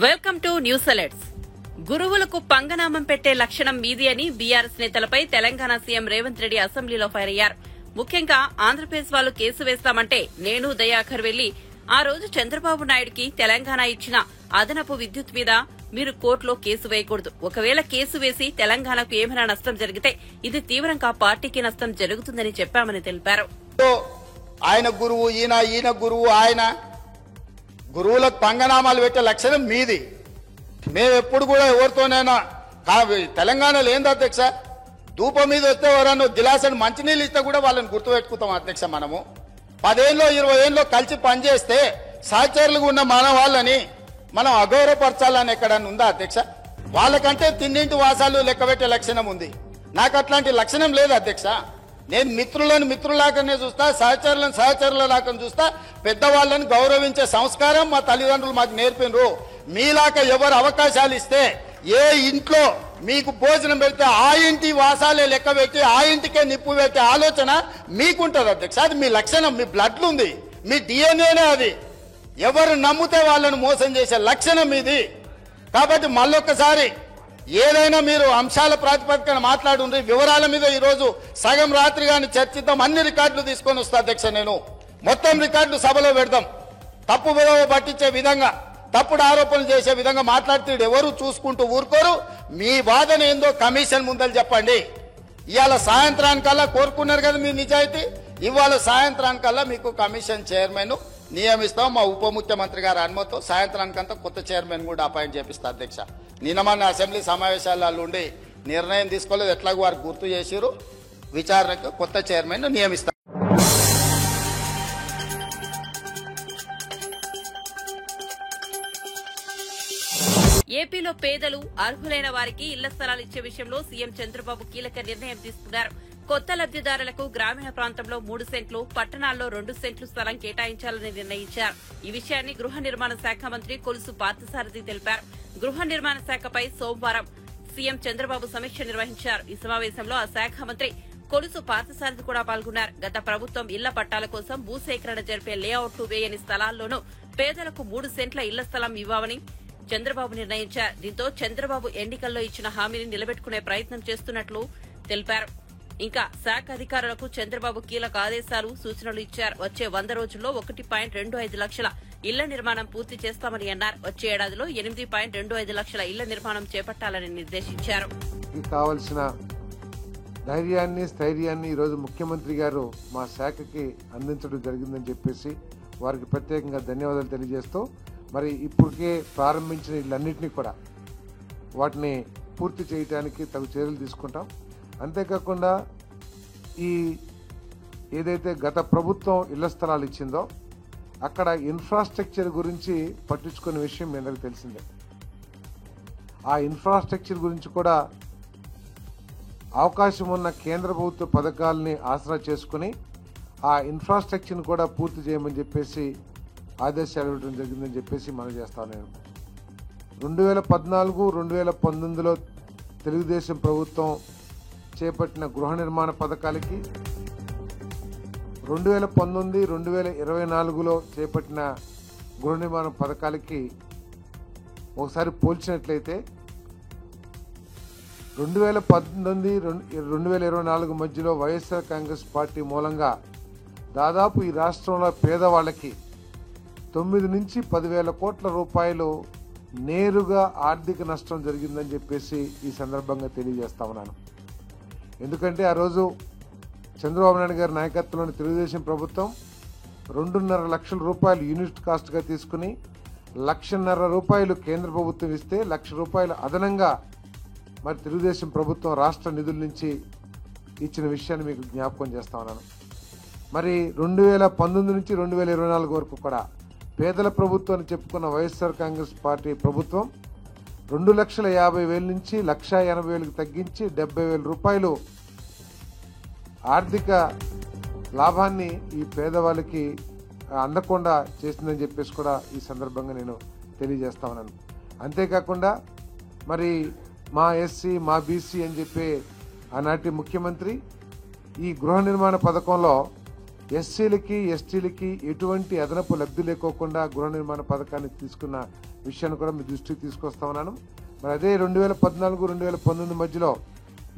Welcome to news alerts. గురువులకు పంగనామం పెట్టే లక్షణం మీది అని బీఆర్ఎస్ నేతలపై తెలంగాణ సీఎం రేవంత్ రెడ్డి అసెంబ్లీలో ఫైర్ అయ్యారు. ముఖ్యంగా ఆంధ్రప్రదేశ్ వాళ్లు కేసు వేస్తామంటే నేను దయాకర్ వెళ్లి ఆ రోజు చంద్రబాబు నాయుడుకి తెలంగాణ ఇచ్చిన అదనపు విద్యుత్ మీద మీరు కోర్టులో కేసు వేయకూడదు. ఒకవేళ కేసు వేసి తెలంగాణకు ఏమైనా నష్టం జరిగితే ఇది తీవ్రంగా పార్టీకి నష్టం జరుగుతుందని చెప్పామని తెలిపారు. ఆయన గురువు ఈయన గురువు ఆయన గురువులకు పంగనామాలు పెట్టే లక్షణం మీది. మేము ఎప్పుడు కూడా ఎవరితోనైనా తెలంగాణలో ఏంది అధ్యక్ష, ధూపం మీద వస్తే ఎవరన్నా దిలాసని మంచినీళ్ళు ఇస్తే కూడా వాళ్ళని గుర్తుపెట్టుకుంటాం అధ్యక్ష. మనము 10 ఏళ్ళు 20 ఏళ్ళు కలిసి పనిచేస్తే సహచరులుగా ఉన్న మన వాళ్ళని మనం అగౌరవపరచాలని ఎక్కడన్నా ఉందా అధ్యక్ష? వాళ్ళకంటే తిన్నింటి వాసాలు లెక్క పెట్టే లక్షణం ఉంది. నాకు అట్లాంటి లక్షణం లేదు అధ్యక్ష. నేను మిత్రులను మిత్రులాగానే చూస్తా, సహచరులను సహచరులలాగా చూస్తా. పెద్దవాళ్ళని గౌరవించే సంస్కారం మా తల్లిదండ్రులు మాకు నేర్పినరు. మీలాగా ఎవరు అవకాశాలు ఇస్తే ఏ ఇంట్లో మీకు భోజనం పెడితే ఆ ఇంటి వాసాలే లెక్క పెట్టి ఆ ఇంటికే నిప్పు పెట్టే ఆలోచన మీకుంటది అధ్యక్ష. అది మీ లక్షణం, మీ బ్లడ్లు ఉంది, మీ డిఎన్ఏనే అది. ఎవరు నమ్మితే వాళ్ళను మోసం చేసే లక్షణం ఇది. కాబట్టి మళ్ళొక్కసారి ఏదైనా మీరు అంశాల ప్రాతిపదికన మాట్లాడుండ్రి. వివరాల మీద ఈరోజు సగం రాత్రి కానీ చర్చిద్దాం. అన్ని రికార్డులు తీసుకొని వస్తా అధ్యక్ష. నేను మొత్తం రికార్డులు సభలో పెడదాం. తప్పు పట్టించే విధంగా, తప్పుడు ఆరోపణలు చేసే విధంగా మాట్లాడితే ఎవరు చూసుకుంటూ ఊరుకోరు. మీ వాదన ఏందో కమిషన్ ముందలు చెప్పండి. ఇవాళ సాయంత్రానికల్లా కోరుకున్నారు కదా మీ నిజాయితీ, ఇవాళ సాయంత్రానికల్లా మీకు కమిషన్ చైర్మన్ నియమిస్తాం. మా ఉప ముఖ్యమంత్రి గారి అనుమతితో సాయంత్రానికంతా కొత్త చైర్మన్ కూడా అపాయింట్ చేపిస్తా అధ్యక్ష. నిన్న మన అసెంబ్లీ సమావేశాలలో ఉండి నిర్ణయం తీసుకోలేదు, ఎట్లాగో వారు గుర్తు చేసిరు. విచారణకు కొత్త చైర్మన్ నియమిస్తారు. ఏపీలో పేదలు అర్హులైన వారికి ఇళ్ల స్థలాలు ఇచ్చే విషయంలో సీఎం చంద్రబాబు కీలక నిర్ణయం తీసుకున్నారు. కొత్త లబ్దిదారులకు గ్రామీణ ప్రాంతంలో 3 సెంట్లు, పట్టణాల్లో 2 సెంట్లు స్థలం కేటాయించాలని నిర్ణయించారు. ఈ విషయాన్ని గృహ నిర్మాణ శాఖ మంత్రి కొలుసు పార్థసారథి తెలిపారు. గృహ నిర్మాణ శాఖపై సోమవారం సీఎం చంద్రబాబు సమీక్ష నిర్వహించారు. ఈ సమావేశంలో ఆ శాఖ మంత్రి కొలుసు పార్థసారథి కూడా పాల్గొన్నారు. గత ప్రభుత్వం ఇళ్ల పట్టాల కోసం భూసేకరణ జరిపే లేఅవుట్లు వేయని స్థలాల్లోనూ పేదలకు 3 సెంట్ల ఇళ్ల స్థలం ఇవ్వాలని చంద్రబాబు నిర్ణయించారు. దీంతో చంద్రబాబు ఎన్నికల్లో ఇచ్చిన హామీని నిలబెట్టుకునే ప్రయత్నం చేస్తున్నట్లు తెలిపారు. ఇంకా శాఖ అధికారులకు చంద్రబాబు కీలక ఆదేశాలు, సూచనలు ఇచ్చారు. వచ్చే 100 రోజుల్లో 1.25 లక్షల ఇళ్ల నిర్మాణం పూర్తి చేస్తామని అన్నారు. వచ్చే ఏడాదిలో 8.25 లక్షల ఇళ్ల నిర్మాణం చేపట్టాలని నిర్దేశించారు. కావలసిన ధైర్యాన్ని, స్థైర్యాన్ని ఈరోజు ముఖ్యమంత్రి గారు మా శాఖకి అందించడం జరిగిందని చెప్పేసి వారికి ప్రత్యేకంగా ధన్యవాదాలు తెలియజేస్తూ, మరి ఇప్పటికే ప్రారంభించిన ఇళ్ళన్నింటినీ కూడా వాటిని పూర్తి చేయడానికి తగు చర్యలు తీసుకుంటాం. అంతేకాకుండా ఈ ఏదైతే గత ప్రభుత్వం ఇళ్ల స్థలాలు ఇచ్చిందో అక్కడ ఇన్ఫ్రాస్ట్రక్చర్ గురించి పట్టించుకునే విషయం మీ అందరికీ తెలిసిందే. ఆ ఇన్ఫ్రాస్ట్రక్చర్ గురించి కూడా అవకాశం ఉన్న కేంద్ర ప్రభుత్వ పథకాలని ఆసరా చేసుకుని ఆ ఇన్ఫ్రాస్ట్రక్చర్ని కూడా పూర్తి చేయమని చెప్పేసి ఆదేశాలు ఇవ్వడం జరిగిందని చెప్పేసి మనం చేస్తాను. నేను 2014, 2019లో తెలుగుదేశం ప్రభుత్వం చేపట్టిన గృహ నిర్మాణ పథకాలకి 2019, 2024లో చేపట్టిన గృహ నిర్మాణ పథకాలకి ఒకసారి పోల్చినట్లయితే 2019, 2024 మధ్యలో వైఎస్ఆర్ కాంగ్రెస్ పార్టీ మూలంగా దాదాపు ఈ రాష్ట్రంలో పేదవాళ్లకి 9 నుంచి 10,000 కోట్ల రూపాయలు నేరుగా ఆర్థిక నష్టం జరిగిందని చెప్పేసి ఈ సందర్భంగా తెలియజేస్తా ఉన్నాను. ఎందుకంటే ఆ రోజు చంద్రబాబు నాయుడు గారి నాయకత్వంలోని తెలుగుదేశం ప్రభుత్వం 2.5 లక్షల రూపాయలు యూనిట్ కాస్ట్గా తీసుకుని 1.5 రూపాయలు కేంద్ర ప్రభుత్వం ఇస్తే 1 లక్ష రూపాయలు అదనంగా మరి తెలుగుదేశం ప్రభుత్వం రాష్ట్ర నిధుల నుంచి ఇచ్చిన విషయాన్ని మీకు జ్ఞాపకం చేస్తా ఉన్నాను. మరి 2019 నుంచి 2024 వరకు కూడా పేదల ప్రభుత్వం అని చెప్పుకున్న వైఎస్ఆర్ కాంగ్రెస్ పార్టీ ప్రభుత్వం 2,50,000 నుంచి 1,80,000కి తగ్గించి 70,000 రూపాయలు ఆర్థిక లాభాన్ని ఈ పేదవాళ్ళకి అందకుండా చేసిందని చెప్పేసి కూడా ఈ సందర్భంగా నేను తెలియజేస్తా ఉన్నాను. అంతేకాకుండా మరి మా ఎస్సీ, మా బీసీ అని చెప్పి ఆనాటి ముఖ్యమంత్రి ఈ గృహ నిర్మాణ పథకంలో ఎస్సీలకి, ఎస్టీలకి ఎటువంటి అదనపు లబ్ధి లేకోకుండా గృహ నిర్మాణ పథకాన్ని తీసుకున్న విషయాన్ని కూడా మీ దృష్టికి తీసుకొస్తా ఉన్నాను. మరి అదే 2014-2019 మధ్యలో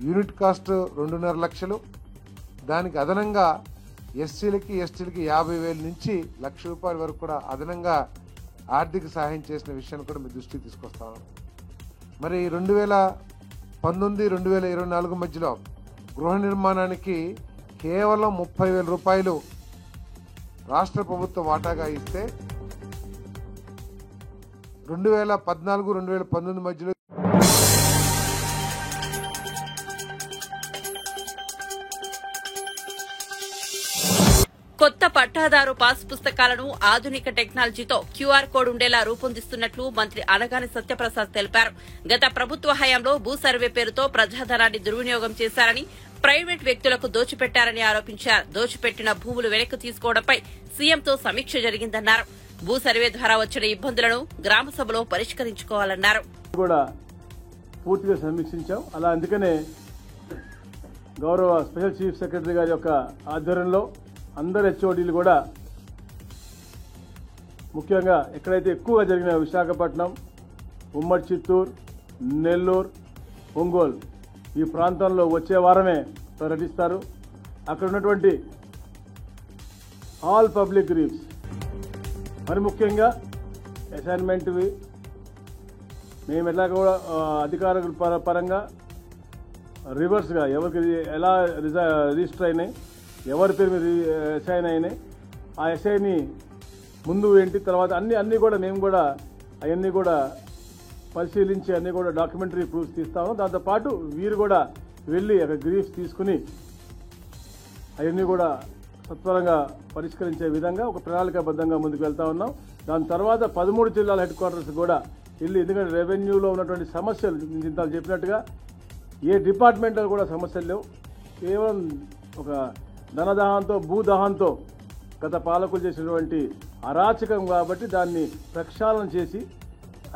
యూనిట్ కాస్ట్ 2.5 లక్షలు, దానికి అదనంగా ఎస్సీలకి ఎస్టీలకి 50,000 నుంచి ₹1,00,000 వరకు కూడా అదనంగా ఆర్థిక సహాయం చేసిన విషయాన్ని కూడా మీ దృష్టికి తీసుకొస్తాను. మరి 2019-2024 మధ్యలో గృహ నిర్మాణానికి కేవలం ₹30,000 రాష్ట్ర ప్రభుత్వం వాటాగా ఇస్తే 2014-2019 మధ్యలో కొత్త పట్టాదారు పాస్ పుస్తకాలను ఆధునిక టెక్నాలజీతో క్యూఆర్ కోడ్ ఉండేలా రూపొందిస్తున్నట్లు మంత్రి అనగాని సత్యప్రసాద్ తెలిపారు. గత ప్రభుత్వ హయాంలో భూ సర్వే పేరుతో ప్రజాధనాన్ని దుర్వినియోగం చేశారని, ప్రైవేట్ వ్యక్తులకు దోచిపెట్టారని ఆరోపించారు. దోచిపెట్టిన భూములు వెనక్కి తీసుకోవడంపై సీఎంతో సమీక్ష జరిగిందన్నారు. భూ సర్వే ద్వారా వచ్చిన ఇబ్బందులను గ్రామ సభలో పరిష్కరించుకోవాలన్నారు. కూడా పూర్తిగా సమీక్షించాం. అలా అందుకనే గౌరవ స్పెషల్ చీఫ్ సెక్రటరీ గారి యొక్క ఆధ్వర్యంలో అందరు హెచ్ఓడీలు కూడా ముఖ్యంగా ఎక్కడైతే ఎక్కువగా జరిగిన విశాఖపట్నం, ఉమ్మడి చిత్తూరు, నెల్లూరు, ఒంగోలు ఈ ప్రాంతంలో వచ్చే వారమే పర్యటిస్తారు. అక్కడ ఉన్నటువంటి ఆల్ పబ్లిక్ గ్రీవ్స్ మరి ముఖ్యంగా అసైన్మెంట్వి మేము ఎట్లా కూడా అధికార పరంగా రివర్స్గా ఎవరికి ఎలా రిజిస్టర్ అయినాయి, ఎవరి పేరు మీద అసైన్ అయినాయి, ఆ అసైన్ని ముందు ఏంటి తర్వాత అన్నీ కూడా మేము కూడా అవన్నీ కూడా పరిశీలించి అన్నీ కూడా డాక్యుమెంటరీ ప్రూఫ్స్ తీస్తాము. దాంతోపాటు వీరు కూడా వెళ్ళి అక్కడ గ్రీఫ్స్ తీసుకుని అవన్నీ కూడా సత్వరంగా పరిష్కరించే విధంగా ఒక ప్రణాళికాబద్ధంగా ముందుకు వెళ్తా ఉన్నాం. దాని తర్వాత 13 జిల్లాల హెడ్ క్వార్టర్స్ కూడా వెళ్ళి, ఎందుకంటే రెవెన్యూలో ఉన్నటువంటి సమస్యలు ఇంత చెప్పినట్టుగా ఏ డిపార్ట్మెంట్లో కూడా సమస్యలు లేవు. కేవలం ఒక ధనదాహంతో భూదాహంతో గత పాలకులు చేసినటువంటి అరాచకం కాబట్టి దాన్ని ప్రక్షాళన చేసి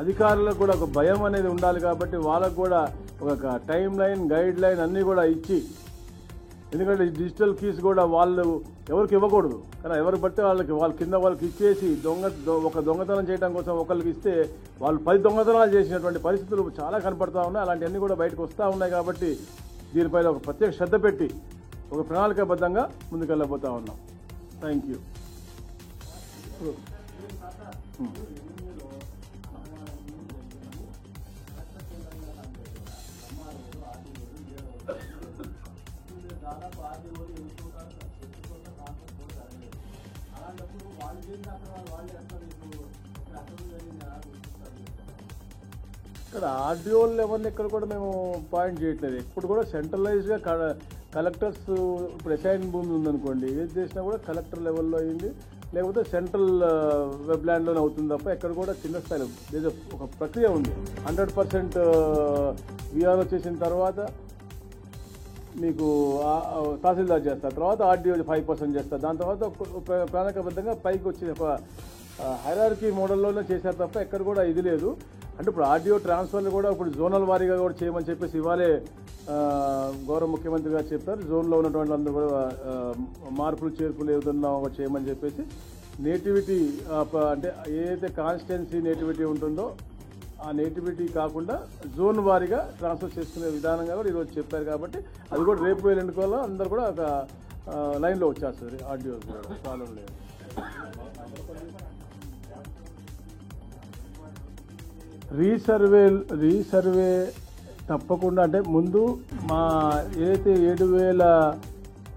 అధికారులకు కూడా ఒక భయం అనేది ఉండాలి కాబట్టి వాళ్ళకు కూడా ఒక టైం లైన్, గైడ్ లైన్ అన్నీ కూడా ఇచ్చి, ఎందుకంటే డిజిటల్ కీస్ కూడా వాళ్ళు ఎవరికి ఇవ్వకూడదు, కానీ ఎవరు బట్టి వాళ్ళ కింద వాళ్ళకి ఇచ్చేసి ఒక దొంగతనం చేయడం కోసం ఒకరికి ఇస్తే వాళ్ళు 10 దొంగతనాలు చేసినటువంటి పరిస్థితులు చాలా కనపడతా ఉన్నాయి. అలాంటివన్నీ కూడా బయటకు వస్తూ ఉన్నాయి. కాబట్టి దీనిపైన ఒక ప్రత్యేక శ్రద్ధ పెట్టి ఒక ప్రణాళికాబద్ధంగా ముందుకెళ్ళబోతా ఉన్నాం. Thank you. ఇక్కడ ఆర్డీఓ లెవెల్ ఎక్కడ కూడా మేము పాయింట్ చేయట్లేదు. ఇప్పుడు కూడా సెంట్రలైజ్గా కలెక్టర్స్ ఇప్పుడు అసైన్ భూమి ఉందనుకోండి, ఏది చేసినా కూడా కలెక్టర్ లెవెల్లో అయింది, లేకపోతే సెంట్రల్ వెబ్ ల్యాండ్లోనే అవుతుంది తప్ప ఎక్కడ కూడా చిన్న స్థాయిలో ఏదో ఒక ప్రక్రియ ఉంది. 100% వీఆర్ఓ చేసిన తర్వాత మీకు తహసీల్దార్ చేస్తారు, తర్వాత ఆర్డీఓ 5% చేస్తారు, దాని తర్వాత ప్రణాళికాబద్ధంగా పైకి వచ్చి ఒక హైరార్కీ మోడల్లోనే చేశారు తప్ప ఎక్కడ కూడా ఇది లేదు. అంటే ఇప్పుడు ఆర్డీఓ ట్రాన్స్ఫర్లు కూడా ఇప్పుడు జోనల్ వారీగా కూడా చేయమని చెప్పేసి ఇవాళే గౌరవ ముఖ్యమంత్రి గారు చెప్పారు. జోన్లో ఉన్నటువంటి అందరూ కూడా మార్పులు చేర్పులు ఏదన్నా ఒకటి చేయమని చెప్పేసి నేటివిటీ అంటే ఏదైతే కాన్స్టిట్యున్సీ నేటివిటీ ఉంటుందో ఆ నేటివిటీ కాకుండా జోన్ వారీగా ట్రాన్స్ఫర్ చేసుకునే విధానంగా కూడా ఈరోజు చెప్పారు. కాబట్టి అది కూడా రేపు ఎన్నికల్లో అందరూ కూడా ఒక లైన్లో వచ్చేస్తుంది. ఆర్డీఓ కూడా ప్రాబ్లం లేదు. రీసర్వే తప్పకుండా, అంటే ముందు మా ఏదైతే 7,000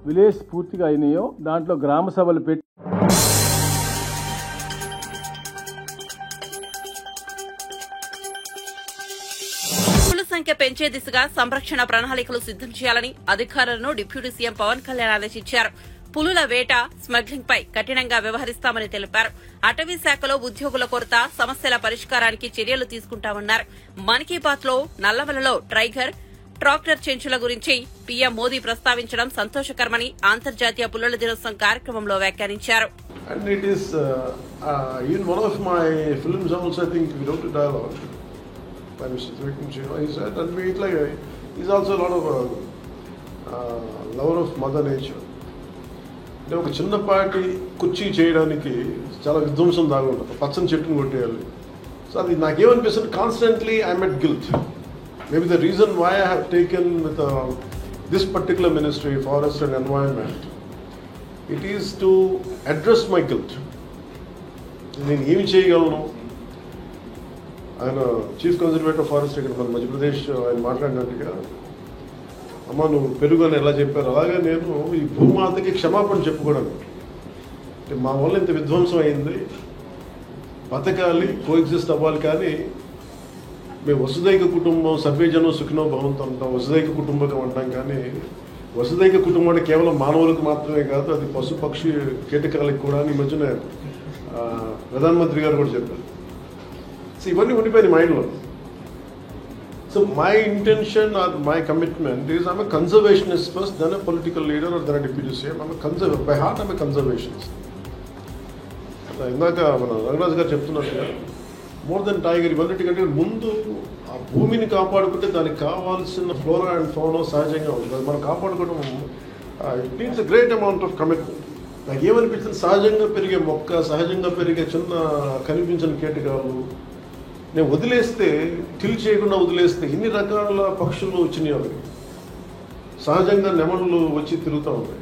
విలేజ్ పూర్తిగా అయినాయో దాంట్లో గ్రామ సభలు పెట్టి సంఖ్య పెంచే దిశగా సంరక్షణ ప్రణాళికలు సిద్దం చేయాలని అధికారులను డిప్యూటీ సీఎం పవన్ కళ్యాణ్ ఆదేశించారు. పులుల వేట, స్మగ్లింగ్ పై కఠినంగా వ్యవహరిస్తామని తెలిపారు. అటవీ శాఖలో ఉద్యోగుల కొరత సమస్యల పరిష్కారానికి చర్యలు తీసుకుంటామన్నారు. మన్ కీ బాత్ లో నల్లమలలో టైగర్, ట్రాక్టర్ చెంచుల గురించి పీఎం మోదీ ప్రస్తావించడం సంతోషకరమని అంతర్జాతీయ పులుల దినోత్సవం కార్యక్రమంలో వ్యాఖ్యానించారు. అంటే ఒక చిన్నపాటి కుర్చీ చేయడానికి చాలా విధ్వంసం దాగా ఉంటుంది. పచ్చని చెట్టును కొట్టేయాలి, సో అది నాకేమనిపిస్తుంది, constantly I'm at guilt. Maybe the reason why I have taken with this particular ministry, forest and environment, it is to address my guilt. నేను ఏమి చేయగలను? ఆయన చీఫ్ కన్జర్వేటర్ ఫారెస్ట్ ఇక్కడ మన మధ్యప్రదేశ్ ఆయన మాట్లాడినట్టుగా, అమ్మ నువ్వు పెరుగు అని ఎలా చెప్పారు, అలాగే నేను ఈ భూమాతకి క్షమాపణ చెప్పుకోవడం. అంటే మా వల్ల ఇంత విధ్వంసం అయింది, బతకాలి, కోఎగ్జిస్ట్ అవ్వాలి, కానీ మేము వసుదైక కుటుంబం, సర్వేజనం సుఖినో భవంతో అంటాం, వసుదైక కుటుంబకం అంటాం. కానీ వసుదైక కుటుంబం అంటే కేవలం మానవులకు మాత్రమే కాదు, అది పశు పక్షి కీటకాలకు కూడా. ఈ మధ్యన ప్రధానమంత్రి గారు కూడా చెప్పారు. సో ఇవన్నీ ఉండిపోయినాయి మైండ్లో. So my intention or my commitment is I'm a conservationist first, then a political leader or then a deputy CM. By heart I'm a conservationist. ఇందాక మన రంగరాజు గారు చెప్తున్నట్టుగా మోర్ దెన్ టైగర్, ఇవన్నిటికంటే ముందు ఆ భూమిని కాపాడుకుంటే దానికి కావాల్సిన ఫ్లోరా అండ్ ఫౌనా సహజంగా ఉంటుంది. మనం కాపాడుకోవడం it needs a great amount of commitment. నాకు ఏమనిపించింది, సహజంగా పెరిగే మొక్క, సహజంగా పెరిగే చిన్న కనిపించిన కీటకాలు నేను వదిలేస్తే, కిల్ చేయకుండా వదిలేస్తే ఇన్ని రకాల పక్షులు వచ్చినాయి. అవి సహజంగా నెమళ్ళు వచ్చి తిరుగుతూ ఉంటాయి.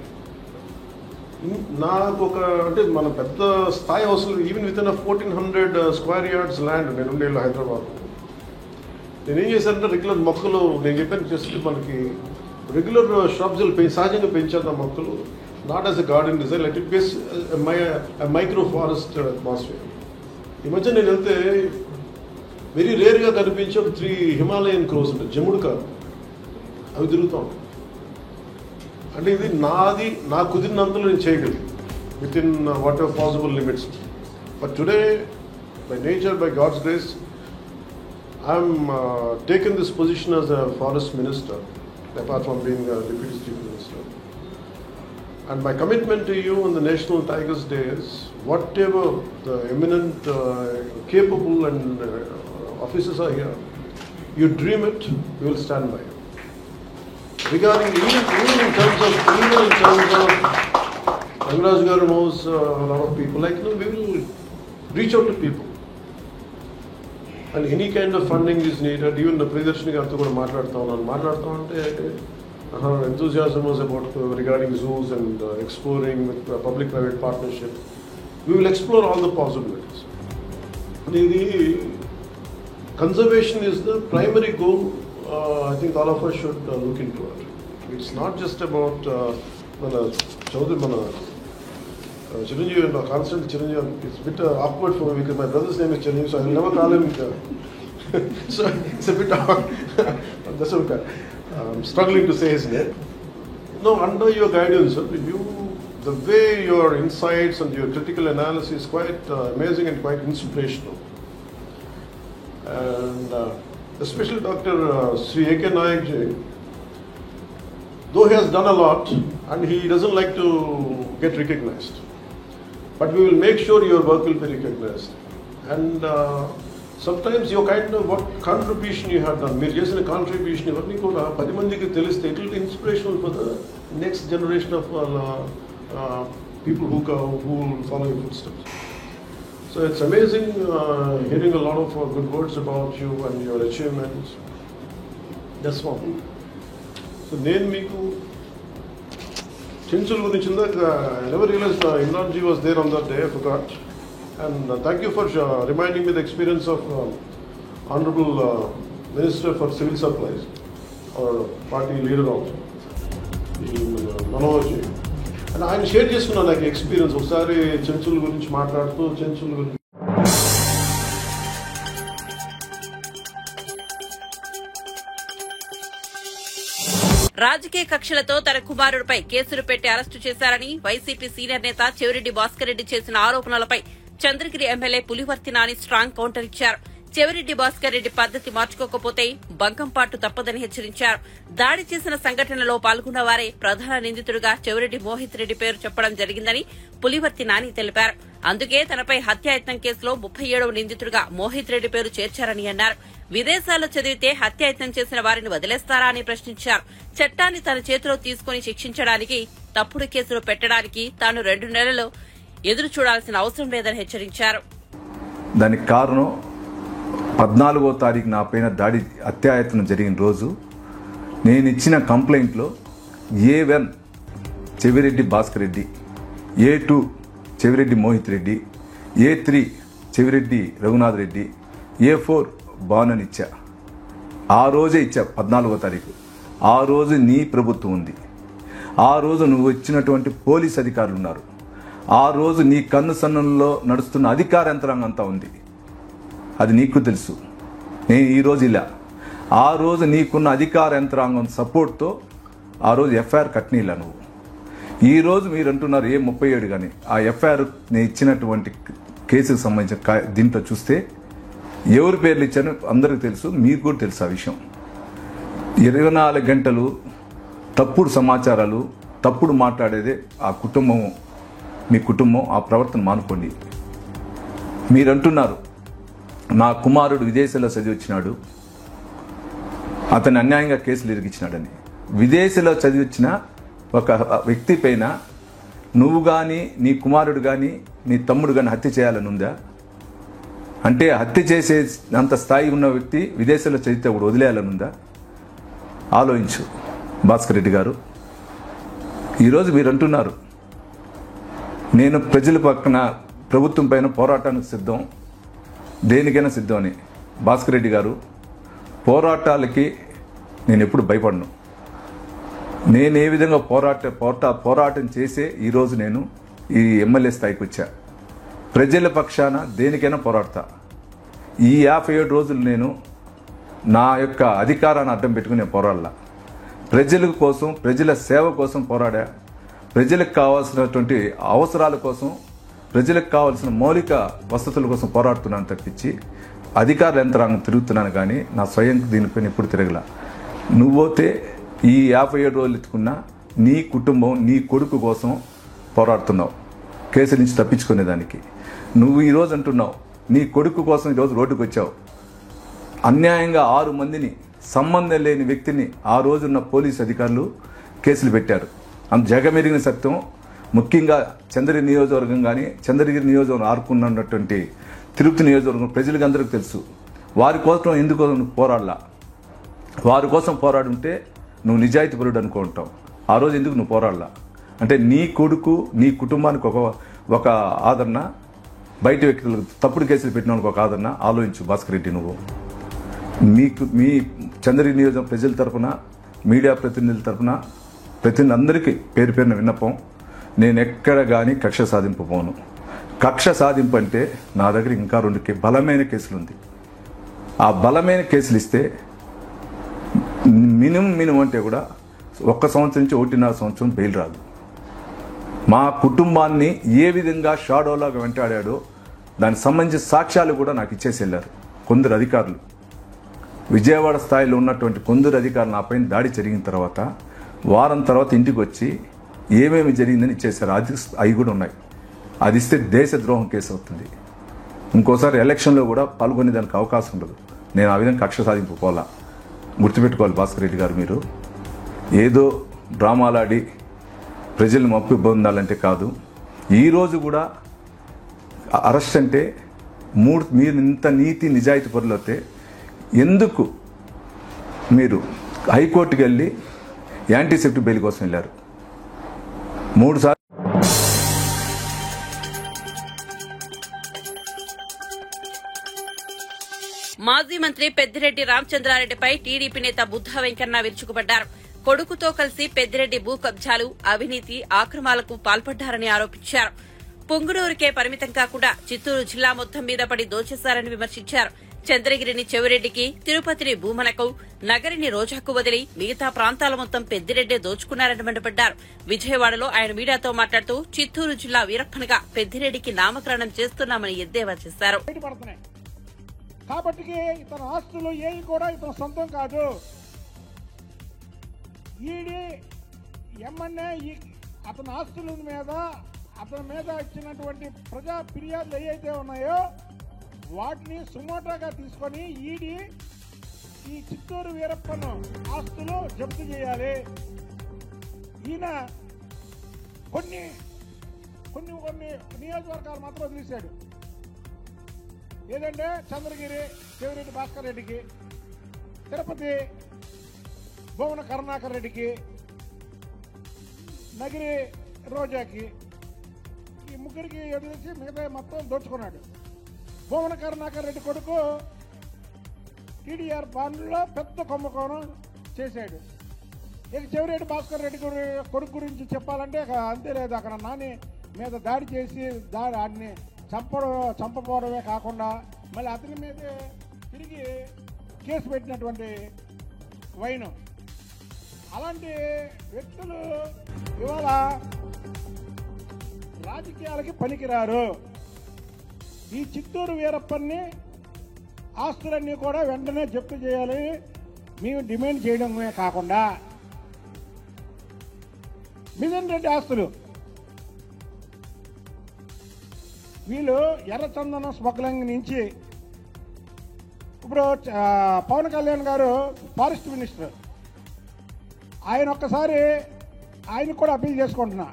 నాకు ఒక అంటే మన పెద్ద స్థాయి అవసరం, even with in 1400 square yards land నేను ఉండేళ్ళు హైదరాబాద్. నేనేం చేశానంటే రెగ్యులర్ మొక్కలు, నేను చెప్పాను జస్ట్ మనకి రెగ్యులర్ షాప్స్ సహజంగా పెంచేద్దాం మొక్కలు, not as a garden design, let it base micro forest atmosphere. ఈ మధ్య నేను వెళ్తే వెరీ రేర్గా కనిపించే 3 హిమాలయన్ క్రోస్ ఉంటాయి, జముడు కాదు, అవి తిరుగుతాం. అంటే ఇది నాది, నాకు కుదిరినంతలో నేను చేయగలను within whatever possible limits. But today by nature, by God's grace, I'm taken this position as a forest minister, apart from being deputy chief minister. And my commitment to you on the National Tigers Day is, whatever the eminent, capable and officers are here, you dream it, we will stand by you. Regarding even in terms of Rangaraj Garu knows a lot of people, like, you know, we will reach out to people. And any kind of funding is needed. Even the Priyadarshini Gartho kuda maatladta ante her enthusiasm was about regarding zoos and exploring with public-private partnership. We will explore all the possibilities. The conservation is the primary goal. I think all of us should look into it. It's not just about Chiranjeevi, constant Chiranjeevi. It's a bit awkward for me because my brother's name is Chiranjeevi, so I will never call him. So it's a bit awkward. That's okay. I'm struggling to say his name. No, under your guidance, the way your insights and your critical analysis is quite amazing and quite inspirational. And especially Dr. Sri A.K. Nayak ji, though he has done a lot and he doesn't like to get recognized, but we will make sure your work will be recognized. And sometimes your kind of what contribution you have done, మీరు చేసిన contribution ఇవన్నీ కూడా 10 మందికి తెలిస్తే it will be inspirational for the next generation of people who will follow your footsteps. So it's amazing hearing a lot of good words about you and your achievements. That's one. So నేను మీకు చెంచుల గురించి I never realized Imran ji was there on that day, I forgot. And thank you for reminding me the experience of Honorable Minister for Civil Supplies, or party leader also, Manoj ji. And ఆయన share చేసుకున్నాను నాకు experience. ఒకసారి చెంచుల గురించి మాట్లాడుతూ చెంచుల గురించి రాజకీయ కక్షలతో తన కుమారుడిపై కేసులు పెట్టి అరెస్టు చేశారని వైసీపీ సీనియర్ నేత చెవిరెడ్డి భాస్కర్ రెడ్డి చేసిన ఆరోపణలపై Chandragiri MLA Pulivarthi Nani strong counter ఇచ్చారు. చెవిరెడ్డి భాస్కర్ రెడ్డి పద్దతి మార్చుకోకపోతే బంకంపాటు తప్పదని హెచ్చరించారు. దాడి చేసిన సంఘటనలో పాల్గొన్న వారే ప్రధాన నిందితుడిగా చెవిరెడ్డి మోహిత్ రెడ్డి పేరు చెప్పడం జరిగిందని పులివర్తి నాని తెలిపారు. అందుకే తనపై హత్యాయత్నం కేసులో 37వ నిందితుడిగా మోహిత్ రెడ్డి పేరు చేర్చారని అన్నారు. విదేశాల్లో చదివితే హత్యాయత్నం చేసిన వారిని వదిలేస్తారా అని ప్రశ్నించారు. చట్టాన్ని తన చేతిలో తీసుకుని శిక్షించడానికి, తప్పుడు కేసులు పెట్టడానికి తాను 2 నెలలు ఎదురు చూడాల్సిన అవసరం లేదని హెచ్చరించారు. దానికి కారణం 14వ తారీఖు నా పైన దాడి అత్యాయత్నం జరిగిన రోజు నేను ఇచ్చిన కంప్లైంట్లో A1 Chevireddy Bhaskar Reddy, A2 Chevireddy Mohit Reddy, A3 Chevireddy Raghunath Reddy, A4 బానని ఇచ్చా. ఆ రోజే ఇచ్చా 14వ తారీఖు. ఆ రోజు నీ ప్రభుత్వం ఉంది. ఆ రోజు నువ్వు ఇచ్చినటువంటి పోలీస్ అధికారులు ఉన్నారు. ఆ రోజు నీ కన్ను సన్నంలో నడుస్తున్న అధికార యంత్రాంగం అంతా ఉంది. అది నీకు తెలుసు. నేను ఈరోజు ఇలా ఆ రోజు నీకున్న అధికార యంత్రాంగం సపోర్ట్తో ఆ రోజు ఎఫ్ఐఆర్ కట్నీలా నువ్వు. ఈరోజు మీరు అంటున్నారు A37 కానీ ఆ ఎఫ్ఐఆర్ నేను ఇచ్చినటువంటి కేసుకు సంబంధించిన దీంట్లో చూస్తే ఎవరి పేర్లు ఇచ్చానో అందరికీ తెలుసు, మీకు కూడా తెలుసు ఆ విషయం. 24 గంటలు తప్పుడు సమాచారాలు, తప్పుడు మాట్లాడేదే ఆ కుటుంబం, మీ కుటుంబం ఆ ప్రవర్తన మానుకోండి. మీరు అంటున్నారు నా కుమారుడు విదేశాల్లో చదివి వచ్చినాడు, అతను అన్యాయంగా కేసులు ఇరిగించినాడని. విదేశాల్లో చదివి వచ్చిన ఒక వ్యక్తి పైన నువ్వు కానీ నీ కుమారుడు కానీ నీ తమ్ముడు కానీ హత్య చేయాలని ఉందా? అంటే హత్య చేసే అంత స్థాయి ఉన్న వ్యక్తి విదేశాల్లో చదివితే ఒకడు వదిలేయాలని ఉందా? ఆలోచించు భాస్కర్ రెడ్డి గారు. ఈరోజు మీరు అంటున్నారు నేను ప్రజల పక్కన ప్రభుత్వం పైన పోరాటానికి సిద్ధం, దేనికైనా సిద్ధం అని. భాస్కర్ రెడ్డి గారు, పోరాటాలకి నేను ఎప్పుడు భయపడను. నేను ఏ విధంగా పోరాటం చేసే ఈరోజు నేను ఈ ఎమ్మెల్యే స్థాయికి వచ్చా. ప్రజల పక్షాన దేనికైనా పోరాడతా. ఈ 57 రోజులు నేను నా యొక్క అధికారాన్ని అడ్డం పెట్టుకుని నేను పోరాడలా. ప్రజల కోసం, ప్రజల సేవ కోసం పోరాడా. ప్రజలకు కావాల్సినటువంటి అవసరాల కోసం, ప్రజలకు కావాల్సిన మౌలిక వసతుల కోసం పోరాడుతున్నాను తప్పించి అధికార యంత్రాంగం తిరుగుతున్నాను కానీ నా స్వయం దీనిపైన ఎప్పుడు తిరగల. నువ్వైతే ఈ 57 రోజులు ఎత్తుకున్న నీ కుటుంబం, నీ కొడుకు కోసం పోరాడుతున్నావు కేసు నుంచి తప్పించుకునేదానికి. నువ్వు ఈరోజు అంటున్నావు నీ కొడుకు కోసం ఈరోజు రోడ్డుకు వచ్చావు. అన్యాయంగా 6 మందిని, సంబంధం లేని వ్యక్తిని ఆ రోజున్న పోలీసు అధికారులు కేసులు పెట్టారు. అంత జగమెరిగిన సత్యం. ముఖ్యంగా చంద్రగిరి నియోజకవర్గం కానీ, చంద్రగిరి నియోజకవర్గం ఆరుకున్నటువంటి తిరుపతి నియోజకవర్గం ప్రజలకు అందరికీ తెలుసు. వారి కోసం ఎందుకు పోరాడలా? వారి కోసం పోరాడుంటే నువ్వు నిజాయితీపరుడు అనుకుంటావు. ఆ రోజు ఎందుకు నువ్వు పోరాడలా? అంటే నీ కొడుకు, నీ కుటుంబానికి ఒక ఆదరణ, బయట వ్యక్తులకు తప్పుడు కేసులు పెట్టిన వాళ్ళకి ఒక ఆదరణ. ఆలోచించు భాస్కర్ రెడ్డి. నువ్వు మీ చంద్రగిరి నియోజకవర్గం ప్రజల తరఫున, మీడియా ప్రతినిధుల తరఫున అందరికీ పేరు పేరున విన్నపం, నేను ఎక్కడ కానీ కక్ష సాధింపు పోను. కక్ష సాధింపు అంటే నా దగ్గర ఇంకా 2 బలమైన కేసులు ఉంది. ఆ బలమైన కేసులు ఇస్తే మినిమం అంటే కూడా 1 సంవత్సరం నుంచి 1.5 సంవత్సరం బెయిల్ రాదు. మా కుటుంబాన్ని ఏ విధంగా షాడోలాగా వెంటాడాడో దానికి సంబంధించిన సాక్ష్యాలు కూడా నాకు ఇచ్చేసి వెళ్ళారు కొందరు అధికారులు. విజయవాడ స్థాయిలో ఉన్నటువంటి కొందరు అధికారులు నా పైన దాడి జరిగిన తర్వాత వారం తర్వాత ఇంటికి వచ్చి ఏమేమి జరిగిందని ఇచ్చేశారు. అవి కూడా ఉన్నాయి. అది ఇస్తే దేశద్రోహం కేసు అవుతుంది. ఇంకోసారి ఎలక్షన్లో కూడా పాల్గొనే దానికి అవకాశం ఉండదు. నేను ఆ విధంగా కక్ష సాధింపు పోలా. గుర్తుపెట్టుకోవాలి భాస్కర్ రెడ్డి గారు. మీరు ఏదో డ్రామాలాడి ప్రజలను మప్పు పొందాలంటే కాదు. ఈరోజు కూడా అరెస్ట్ అంటే మీరు ఇంత నీతి నిజాయితీ పరులు అయితే ఎందుకు మీరు హైకోర్టుకి వెళ్ళి యాంటీసెప్టిక్ బెయిల్ కోసం వెళ్ళారు? 3 సార్లు మాజీ మంత్రి పెద్దిరెడ్డి రామచంద్రారెడ్డిపై టీడీపీ నేత బుద్ధా వెంకన్న విరుచుకుపడ్డారు. కొడుకుతో కలిసి పెద్దిరెడ్డి భూ కబ్జాలు, అవినీతి, ఆక్రమాలకు పాల్పడ్డారని ఆరోపించారు. పొంగునూరుకే పరిమితం కాకుండా చిత్తూరు జిల్లా మొత్తం మీద పడి దోచేశారని విమర్శించారు. చంద్రగిరిని చెవిరెడ్డికి, తిరుపతిని భూమనకు, నగరిని రోజాకు వదిలి మిగతా ప్రాంతాల మొత్తం పెద్దిరెడ్డే దోచుకున్నారని మండిపడ్డారు. విజయవాడలో ఆయన మీడియాతో మాట్లాడుతూ చిత్తూరు జిల్లా వీరప్పనగా పెద్దిరెడ్డికి నామకరణం చేస్తున్నామని ఎద్దేవా చేశారు. కాబట్టి ఇతని ఆస్తులు ఏవి కూడా ఇతను సొంతం కాదు. ఈడీ ఎమ్మెల్యే అతని ఆస్తుల మీద, అతని మీద ఇచ్చినటువంటి ప్రజా ఫిర్యాదులు ఏవైతే ఉన్నాయో వాటిని సుమోటోగా తీసుకొని ఈడీ ఈ చిత్తూరు వీరప్పను ఆస్తులు జప్తు చేయాలి. ఈయన కొన్ని నియోజకవర్గాలు మాత్రం వదిలేశాడు. ఏదంటే చంద్రగిరి చెవిరెడ్డి భాస్కర్ రెడ్డికి, తిరుపతి భువన కరుణాకర్ రెడ్డికి, నగిరి రోజాకి, ఈ ముగ్గురికి ఎదురేసి మిగతా మొత్తం దోచుకున్నాడు. భువన కరుణాకర్ రెడ్డి కొడుకు టీడీఆర్ బాండ్లో పెద్ద కుంభకోణం చేశాడు. ఇక చెవిరెడ్డి భాస్కర్ రెడ్డి కొడుకు గురించి చెప్పాలంటే అంతే లేదు. అక్కడ నాని మీద దాడి చేసి ఆడిని చంపపోవడమే కాకుండా మళ్ళీ అతని మీదే తిరిగి కేసు పెట్టినటువంటి వైను. అలాంటి వ్యక్తులు ఇవాళ రాజకీయాలకి పనికిరారు. ఈ చిత్తూరు వీరప్పన్ని ఆస్తులన్నీ కూడా వెంటనే జప్తు చేయాలి మేము డిమాండ్ చేయడమే కాకుండా, మిథున్ రెడ్డి ఆస్తులు వీళ్ళు ఎర్రచందనం స్మగ్లింగ్ నుంచి ఇప్పుడు పవన్ కళ్యాణ్ గారు ఫారెస్ట్ మినిస్టర్, ఆయన ఒక్కసారి ఆయన కూడా అప్పీల్ చేసుకుంటున్నా.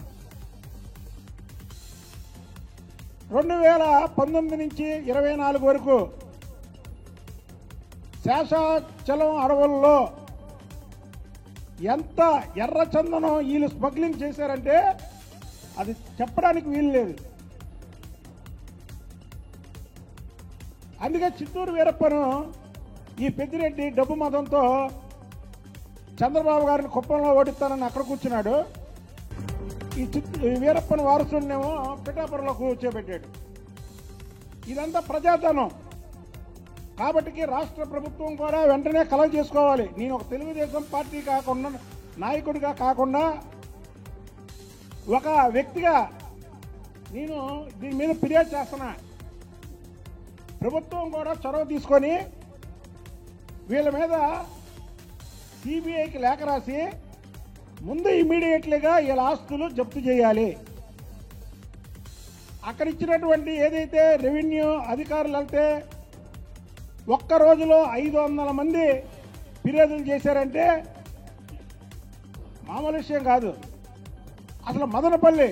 2019 నుంచి 24 వరకు శేషాచలం అడవుల్లో ఎంత ఎర్రచందనం వీళ్ళు స్మగ్లింగ్ చేశారంటే అది చెప్పడానికి వీలు లేదు. అందుకే చిత్తూరు వీరప్పను ఈ పెద్దిరెడ్డి డబ్బు మతంతో చంద్రబాబు గారిని కుప్పంలో ఓడిస్తానని అక్కడ కూర్చున్నాడు. ఈ వీరప్పని వారసుడినేమో పిఠాపురంలో కూర్చోబెట్టాడు. ఇదంతా ప్రజాధనం కాబట్టి రాష్ట్ర ప్రభుత్వం కూడా వెంటనే కలెక్ట్ చేసుకోవాలి. నేను ఒక తెలుగుదేశం పార్టీ కాకుండా, నాయకుడిగా కాకుండా, ఒక వ్యక్తిగా నేను దీని మీద ఫిర్యాదు చేస్తున్నా. ప్రభుత్వం కూడా చొరవ తీసుకొని వీళ్ళ మీద సిబిఐకి లేఖ రాసి ముందు ఇమ్మీడియట్లీగా వీళ్ళ ఆస్తులు జప్తు చేయాలి. అక్కడ ఇచ్చినటువంటి ఏదైతే రెవెన్యూ అధికారులు వెళ్తే ఒక్క రోజులో 500 మంది ఫిర్యాదులు చేశారంటే మామూలు విషయం కాదు. అసలు మదనపల్లి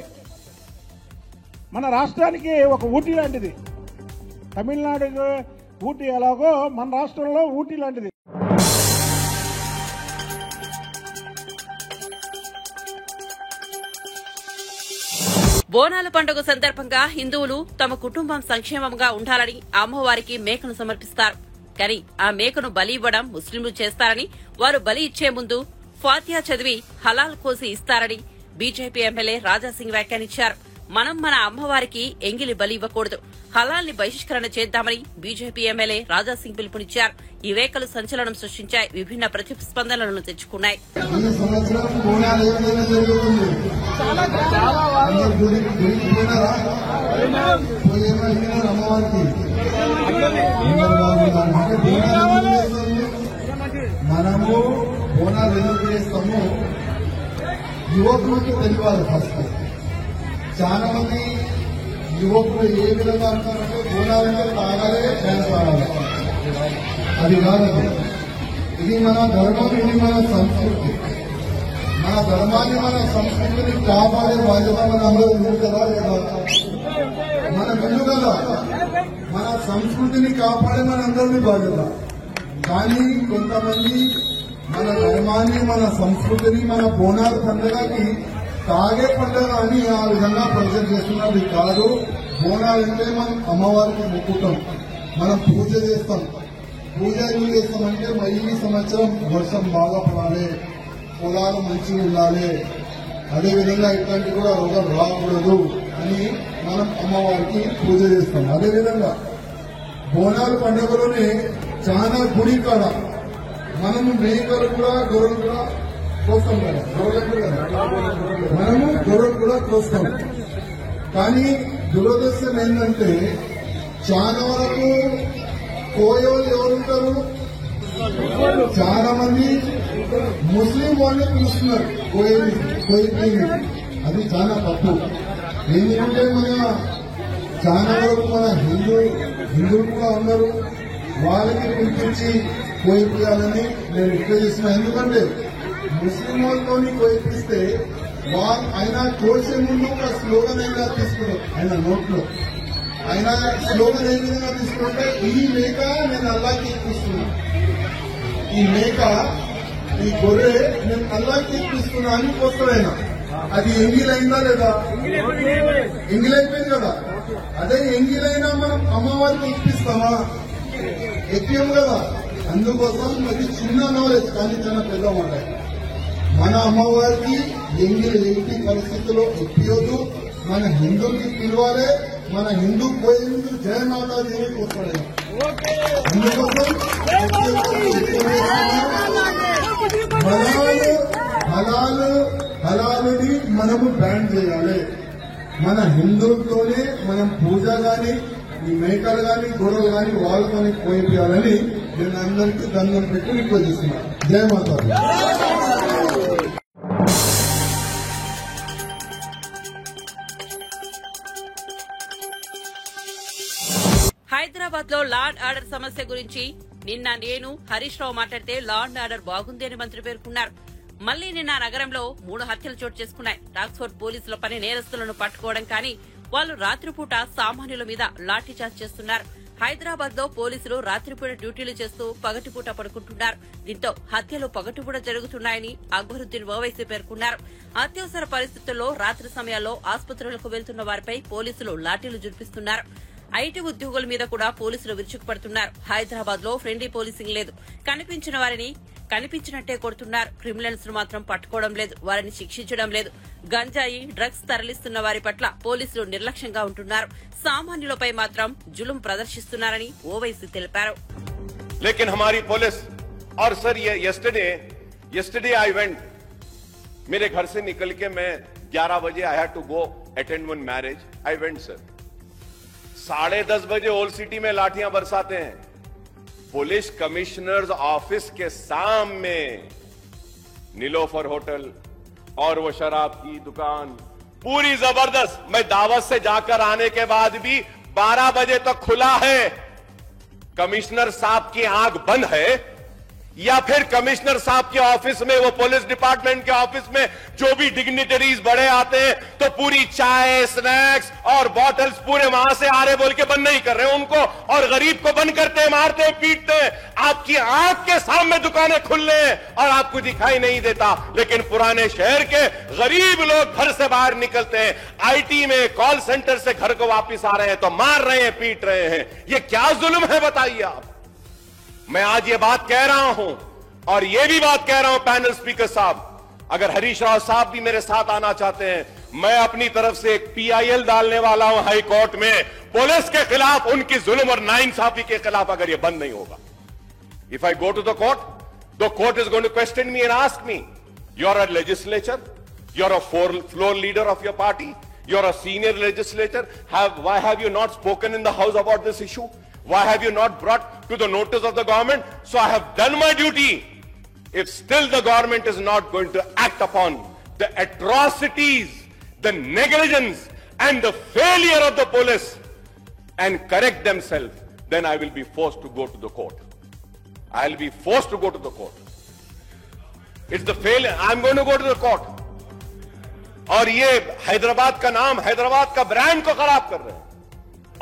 మన రాష్ట్రానికి ఒక ఊటీ లాంటిది. తమిళనాడు ఊటీ ఎలాగో మన రాష్ట్రంలో ఊటీ లాంటిది. బోనాల పండుగ సందర్భంగా హిందువులు తమ కుటుంబం సంక్షేమంగా ఉండాలని అమ్మవారికి మేకను సమర్పిస్తారు. కానీ ఆ మేకను బలి ఇవ్వడం ముస్లింలు చేస్తారని, వారు బలి ఇచ్చే ముందు ఫాతిహా చదివి హలాల్ కోసి ఇస్తారని బీజేపీ ఎమ్మెల్యే రాజాసింగ్ వ్యాఖ్యానించారు. మనం మన అమ్మవారికి ఎంగిలి బలి ఇవ్వకూడదు, హలాల్ని బహిష్కరణ చేద్దామని బీజేపీ ఎమ్మెల్యే రాజాసింగ్ పిలుపునిచ్చారు. ఈ వ్యాఖ్యలు సంచలనం సృష్టించాయి, విభిన్న ప్రతిస్పందనలను తెచ్చుకున్నాయి. మనము బోనాలు ఎందుకు చేస్తాము యువకులకి తెలియాలి. ఫస్ట్ చాలా మంది యువకులు ఏ విధంగా అంటారంటే బోనాలంటే తాగాలి, డ్యాన్స్ ఆడాలి. అది కాదు. ఇది మన ధర్మం, ఇది మన సంస్కృతి. మన ధర్మాన్ని, మన సంస్కృతిని కాపాడే బాధ్యత మన అందరూ ఉంది కదా లేదా? మన ముందు కదా మన సంస్కృతిని కాపాడే మనందరినీ బాధ్యత. కానీ కొంతమంది మన ధర్మాన్ని, మన సంస్కృతిని, మన బోనాల పండుగకి తాగే పండుగ అని ఆ విధంగా ప్రజెంట్ చేస్తున్నది కాదు. బోనాలంటే మనం అమ్మవారికి మొక్కుతాం, మనం పూజ చేస్తాం. పూజ ఎందుకు చేస్తామంటే ఈ సంవత్సరం వర్షం బాగా పడాలి, పొలాలు మంచిగా ఉండాలి, అదేవిధంగా ఇట్లాంటి కూడా రోగాలు రాకూడదు అని మనం అమ్మవారికి పూజ చేస్తాం. అదేవిధంగా బోనాల పండుగలోనే చాలా గుడి కాడ మనము మేకలు కూడా గొర్రెలు కూడా కోస్తాం కదా, మనము గొర్రెలు కూడా కోస్తాం. కానీ దురదృష్టం ఏంటంటే చాలా వరకు కోయోలు ఎవరుంటారు, చాలా మంది ముస్లిం వాళ్ళే పిలుస్తున్నారు కోయిని. అది చాలా తప్పు. ఎందుకంటే మన చాలా వరకు మన హిందువులు కూడా ఉన్నారు, వాళ్ళకి పిలిపించి కోయిపియాలని నేను రిక్వెస్ట్ చేస్తున్నా. ఎందుకంటే ముస్లిం వాళ్ళతో కోయిపిస్తే ఆయన కోసే ముందు ఒక స్లోగన్ అయినా తీసుకున్నారు ఆయన నోట్లో. ఆయన స్లోగన్ ఏ విధంగా తీసుకుంటే ఈ మేక నేను అల్లాకి ఇప్పిస్తున్నా, ఈ మేక ఈ గొర్రె నేను అల్లాకి ఇప్పిస్తున్నా అని పోస్తాడైనా. అది ఎంగిలైందా లేదా? ఎంగిలైపోయింది కదా. అదే ఎంగిలైనా మనం అమ్మవారికి ఇప్పిస్తామా? ఎక్కియం కదా. అందుకోసం అది చిన్న నాలెడ్జ్ కానీ చాలా పెద్ద మాట. మన అమ్మవారికి ఎంగిలి ఎట్టి పరిస్థితుల్లో ఎక్కియొద్దు. మన హిందువుకి పిలవాలి. మన హిందూ పోయేందుకు జయమాతాదేవి వస్తాడు. అందుకోసం హలాలుని మనము బ్యాన్ చేయాలి. మన హిందువులతోనే మనం పూజ గాని ఈ మేకలు గాని గొర్రెలు గాని వాళ్ళతోనే పోయిపోయాలని నేను అందరికీ దండం పెట్టి రిక్వెస్ట్ చేస్తున్నాను. జయమాత. హైదరాబాద్ లో లా అండ్ ఆర్డర్ సమస్య గురించి నిన్న నేను హరీష్ రావు మాట్లాడితే లా అండ్ ఆర్డర్ బాగుంది అని మంత్రి పేర్కొన్నారు. మళ్లీ నిన్న నగరంలో 3 హత్యలు చోటు చేసుకున్నాయి. టాస్క్ఫోర్స్ పోలీసుల పని నేరస్తులను పట్టుకోవడం కానీ వాళ్లు రాత్రిపూట సామాన్యుల మీద లాఠీచార్జ్ చేస్తున్నారు. హైదరాబాద్ లో పోలీసులు రాత్రిపూట డ్యూటీలు చేస్తూ పగటిపూట పడుకుంటున్నారు. దీంతో హత్యలు పగటిపూట జరుగుతున్నాయని అక్బరుద్దీన్ ఓవైసీ పేర్కొన్నారు. అత్యవసర పరిస్థితుల్లో రాత్రి సమయాల్లో ఆసుపత్రులకు వెళ్తున్న వారిపై పోలీసులు లాఠీలు జురిపిస్తున్నారు. ఐటీ ఉద్యోగుల మీద కూడా పోలీసులు విరుచుకుపడుతున్నారు. హైదరాబాద్ లో ఫ్రెండ్లీ పోలీసింగ్ లేదు. కనిపించిన వారిని కనిపించినట్టే కొడుతున్నారు. క్రిమినల్స్ ను మాత్రం పట్టుకోవడం లేదు, వారిని శిక్షించడం లేదు. గంజాయి, డ్రగ్స్ తరలిస్తున్న వారి పట్ల పోలీసులు నిర్లక్ష్యంగా ఉంటున్నారు. సామాన్యులపై మాత్రం జులుం ప్రదర్శిస్తున్నారని ఓవైసీ తెలిపారు. लेकिन हमारी पुलिस और सर ये yesterday I went, मेरे घर से निकल के मैं 11 बजे I had to go attend one marriage. I went sir. 10:30 बजे ओल्ड सिटी में लाठियां बरसाते हैं. पुलिस कमिश्नर्स ऑफिस के सामने नीलोफर होटल और वो शराब की दुकान पूरी जबरदस्त. मैं दावत से जाकर आने के बाद भी 12 बजे तक खुला है. कमिश्नर साहब की आंख बंद है या फिर कमिश्नर साहब के ऑफिस में, वो पुलिस डिपार्टमेंट के ऑफिस में जो भी डिग्निटरीज बड़े आते हैं तो पूरी चाय, स्नैक्स और बॉटल्स पूरे वहां से आ रहे बोल के बंद नहीं कर रहे उनको, और गरीब को बंद करते हैं, मारते हैं, पीटते हैं. आपकी आंख के सामने दुकानें खुल रहे हैं और आपको दिखाई नहीं देता. लेकिन पुराने शहर के गरीब लोग घर से बाहर निकलते हैं, आईटी में कॉल सेंटर से घर को वापिस आ रहे हैं तो मार रहे हैं, पीट रहे हैं. ये क्या जुल्म है बताइए आप. मैं आज ये बात कह रहा हूं और ये भी बात कह रहा हूं पैनल स्पीकर साहब, अगर हरीश राव साहब भी मेरे साथ आना चाहते हैं, मैं अपनी तरफ से एक PIL डालने वाला हूं हाई कोर्ट में पुलिस के खिलाफ, उनकी जुल्म और नाइंसाफी के खिलाफ, अगर ये बंद नहीं होगा. If I go to the court is going to question me and ask me, you are a legislature, you are a floor leader of your party, you are a senior legislator, why have you not spoken in the house about this issue? Why have you not brought to the notice of the government? So I have done my duty. If still the government is not going to act upon the atrocities, the negligence and the failure of the police and correct themselves, then I will be forced to go to the court. I'll be forced to go to the court. It's the failure. I'm going to go to the court. और ये हैदराबाद का नाम, हैदराबाद का brand को खराब कर रहे हैं.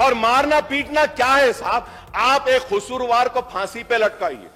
और मारना पीटना क्या है साहब? आप एक कसूरवार को फांसी पे लटकाइए,